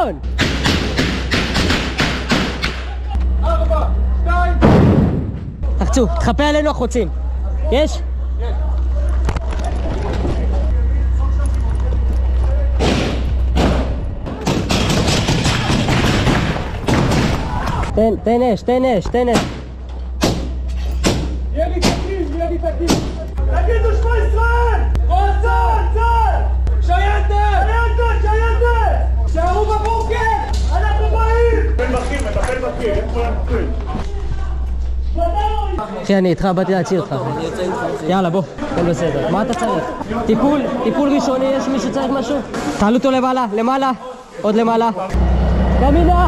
ראשון! 4, 2. תחצו, תחפה עלינו החוצים. יש? תן אש. יהיה לי תקיף. תגידו שמו ישראל! צה"ל! שייטת! שערו בבוקר! אנחנו באים! מטפל בכיר, איך כולם מטפל? אחי, אני איתך, באתי להציל אותך. יאללה, בוא, הכל בסדר. מה אתה צריך? טיפול ראשוני, יש מי שצריך משהו? תעלו אותו למעלה, עוד למעלה. ימינה!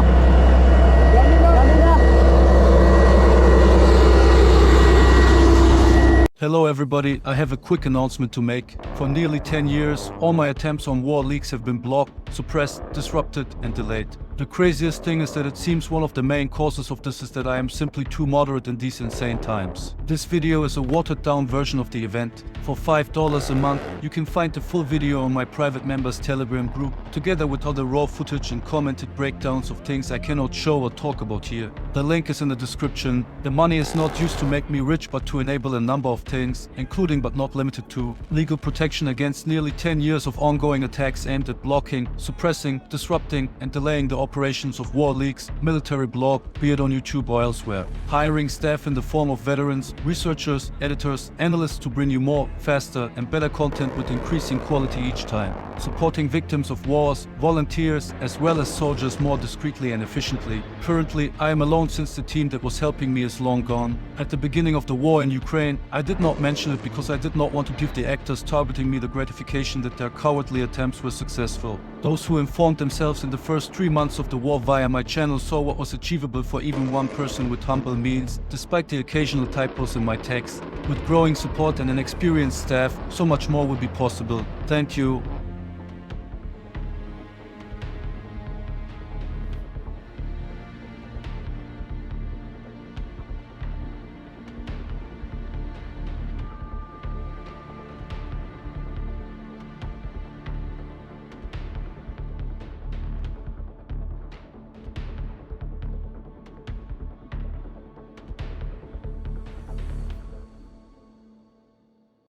Hello everybody, I have a quick announcement to make. For nearly 10 years, all my attempts on WarLeaks have been blocked, suppressed, disrupted and delayed. The craziest thing is that it seems one of the main causes of this is that I am simply too moderate in these insane times. This video is a watered down version of the event. For $5 a month, you can find the full video on my private members Telegram group, together with other raw footage and commented breakdowns of things I cannot show or talk about here. The link is in the description. The money is not used to make me rich but to enable a number of things, including but not limited to legal protection against nearly 10 years of ongoing attacks aimed at blocking, suppressing, disrupting and delaying the operations of WarLeaks, military blog, be it on YouTube or elsewhere. Hiring staff in the form of veterans, researchers, editors, analysts to bring you more, faster and better content with increasing quality each time. Supporting victims of wars, volunteers, as well as soldiers more discreetly and efficiently. Currently, I am alone since the team that was helping me is long gone. At the beginning of the war in Ukraine, I did not mention it because I did not want to give the actors targeting me the gratification that their cowardly attempts were successful. Those who informed themselves in the first 3 months of the war via my channel saw what was achievable for even one person with humble means, despite the occasional typos in my text. With growing support and an experienced staff, so much more will be possible. Thank you.